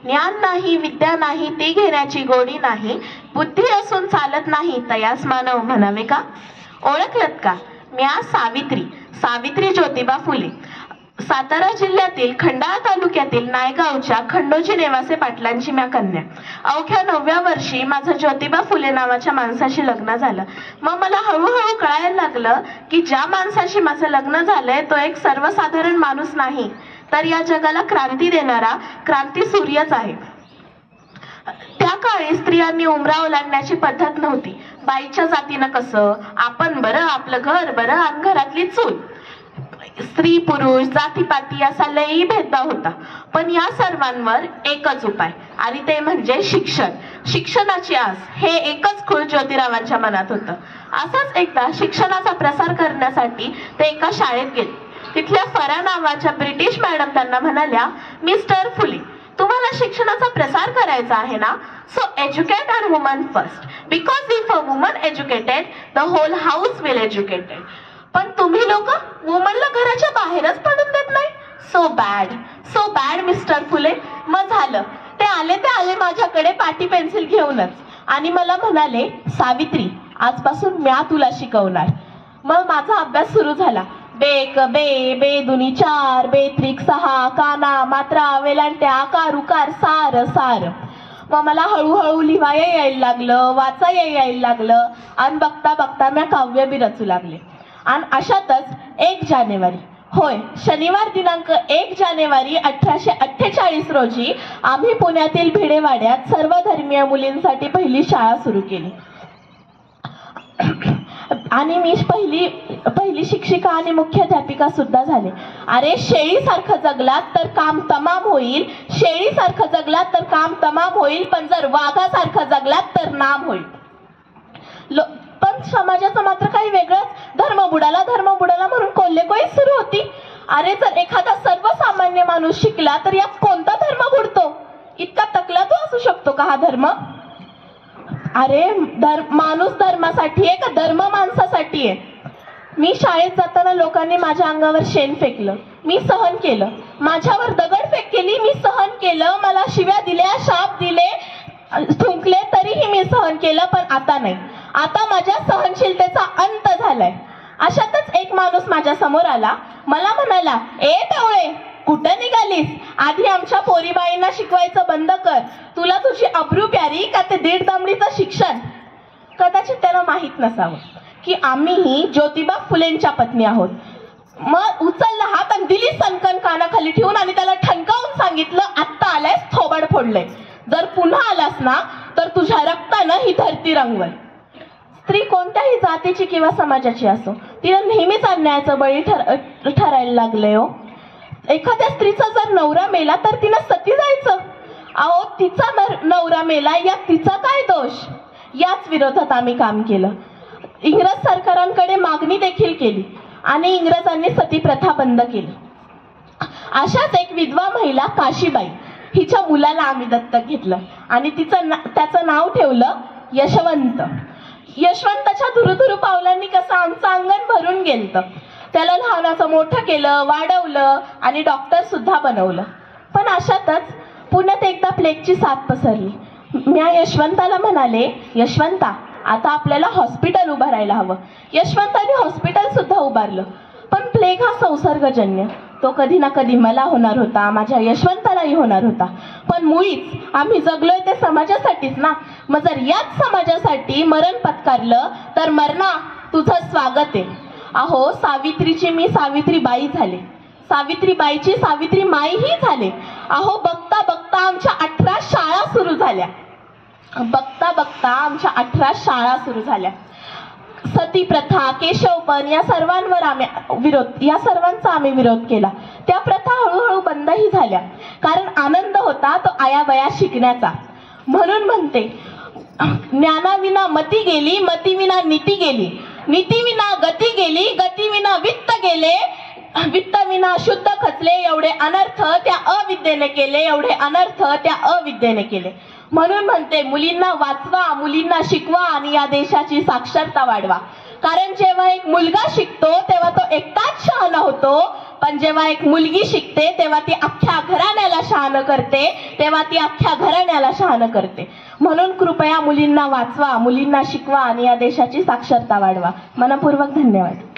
ज्ञान नाही विद्या नाही ती घेण्याची गोडी नाही, बुद्धी असून चालत नाही तयास मानव म्हणावे का? ओळखलत का? म्या सावित्री, सावित्री ज्योतिबा फुले, सातारा जिल्ह्यातील खंडाळा तालुक्यातील नायगावच्या खंडोजी नेवासे पाटलांची म्या कन्या. अवघ्या 9व्या वर्षी माझं ज्योतिबा फुले नावाच्या माणसाशी लग्न झालं. मग मला हळूहळू कळायला लागलं की ज्या माणसाशी माझं लग्न झालंय तो एक सर्वसाधारण माणूस नाही, तर या जगाला क्रांती देणारा क्रांती सूर्यच आहे. त्या काळी स्त्रियांनी उमरा ओलांडण्याची पद्धत नव्हती. बाईच्या जातीनं कसं आपण बरं, आपलं घर बरं आणि घरातली चूल. स्त्री पुरुष जातीपाती असा लई भेदभाव होता. पण या सर्वांवर एकच उपाय आणि ते म्हणजे शिक्षण. शिक्षणाची आस हे एकच खूळ ज्योतिरावांच्या मनात होतं. असाच एकदा शिक्षणाचा प्रसार करण्यासाठी ते एका शाळेत गेले. तिथल्या फरा नावाच्या ब्रिटिश मॅडम त्यांना म्हणाल्या, मिस्टर फुले, तुम्हाला शिक्षणाचा प्रसार करायचा आहे ना, so educate a woman first, because if a woman educated the whole house will educated. पण तुम्ही लोक वुमनला घराच्या बाहेरच पडून देत नाही. So bad mister Phule. मग झालं, ते आले माझ्याकडे पाटी पेन्सिल घेऊनच आणि मला म्हणाले, सावित्री, आजपासून म्या तुला शिकवणार. मग माझा अभ्यास सुरू झाला. बेक बे, बे दुनी 4, बे त्रिक 6, काना मात्रा वेलांट्या आकार उकार सार सार. मग मला हळूहळू लिहाया यायला लागलं, वाचाया यायला लागलं आणि बघता बघता म्या काव्य बी रचू लागले. आणि अशातच 1 जानेवारी, होय शनिवार दिनांक 1 जानेवारी 1848 रोजी आम्ही पुण्यातील भिडेवाड्यात सर्वधर्मीय मुलींसाठी पहिली शाळा सुरू केली. आणि मी पहिली शिक्षिका आणि मुख्याध्यापिका सुद्धा झाले. अरे शेळीसारखं जगलात तर काम तमाम होईल, शेळीसारखं जगलात तर काम तमाम होईल, पण जर वाघासारखं जगलात तर नाम होईल. पण समाजाचं मात्र काही वेगळंच. धर्म बुडाला म्हणून कोल्हेकोई सुरू होती. अरे जर एखादा सर्वसामान्य माणूस शिकला तर यात कोणता धर्म बुडतो? इतका तकला तो असू शकतो का हा धर्म? अरे माणूस धर्मासाठी आहे का धर्म माणसासाठी आहे? मी शाळेत जाताना लोकांनी माझ्या अंगावर शेण फेकलं, मी सहन केलं. माझ्यावर दगडफेक केली, मी सहन केलं. मला शिव्या दिल्या, शाप दिले, थुंकले, तरीही मी सहन केलं. पण आता नाही, आता माझ्या सहनशीलतेचा अंत झालाय. अशातच एक माणूस माझ्या समोर आला. मला म्हणाला, ए टवळे, कुठं निघालीस? आधी आमच्या पोरीबाईंना शिकवायचं बंद कर. तुला तुझी अब्रू प्यारी का ते 1.5 दमडीचं शिक्षण? कदाचित त्याला माहित नसावं की आम्हीही ज्योतिबा फुलेंच्या पत्नी आहोत. मग उचलला हात आणि दिली सनकन कानाखाली ठेवून आणि त्याला ठणकावून सांगितलं, आत्ता आलायस थोबाड फोडलंय, जर पुन्हा आलास ना तर तुझ्या रक्तानं ही धरती रंगवल. स्त्री कोणत्याही जातीची किंवा समाजाची असो, तिला नेहमीच अन्यायाचं बळी ठरायला लागलंय हो. एखाद्या स्त्रीचा जर नवरा मेला तर तिनं सती जायचं? अहो, तिचा नवरा मेला या तिचा काय दोष? याच विरोधात आम्ही काम केलं. इंग्रज सरकारांकडे मागणी देखील केली आणि इंग्रजांनी सती प्रथा बंद केली. अशाच एक विधवा महिला काशीबाई, हिच्या मुलाला आम्ही दत्तक घेतलं आणि त्याचं नाव ठेवलं यशवंत. यशवंताच्या धुरुधुरु पावलांनी कसं आमचं अंगण भरून गेलं. त्याला लहानाचं मोठं केलं, वाढवलं आणि डॉक्टर सुद्धा बनवलं. पण अशातच पुण्यात एकदा प्लेगची साथ पसरली. मी यशवंताला म्हणाले, यशवंता, आता आपल्याला हॉस्पिटल उभारायला हवं. यशवंताने हॉस्पिटल सुद्धा उभारलं. पण प्लेग हा संसर्गजन्य, तो कधी ना कधी मला होणार होता, माझ्या यशवंतालाही होणार होता. पण मुळीच आम्ही जगलोय ते समाजासाठीच ना. मग जर याच समाजासाठी मरण पत्कारलं तर मरणा, तुझं स्वागत आहे. अहो, सावित्रीची मी सावित्रीबाई झाले, सावित्रीबाईची सावित्री माईही झाले. अहो, बघता बघता आमच्या 18 शाळा सुरू झाल्या. बघता बघता आमच्या 18 शाळा सुरू झाल्या. सती प्रथा, केशवपन या सर्वांचा आम्ही विरोध केला. त्या प्रथा हळूहळू बंदही झाल्या, कारण आनंद होता तो आयावया शिकण्याचा. म्हणून म्हणते, ज्ञानाविना मती गेली, मतीविना नीती गेली, नीतीविना गती गेली, गतीविना वित्त गेले, वित्तविना शुद्ध खचले. एवढे अनर्थ त्या अविद्येने केले, एवढे अनर्थ त्या अविद्येने केले. म्हणून म्हणते, मुलींना वाचवा, मुलींना शिकवा आणि या देशाची साक्षरता वाढवा. कारण जेव्हा एक मुलगा शिकतो तेव्हा तो एकटाच शहाणा होतो, पण जेव्हा एक मुलगी शिकते तेव्हा ती अख्ख्या घराण्याला शहाणं करते, तेव्हा ती अख्ख्या घराण्याला शहाणं करते. म्हणून कृपया मुलींना वाचवा, मुलींना शिकवा आणि या देशाची साक्षरता वाढवा. मनपूर्वक धन्यवाद.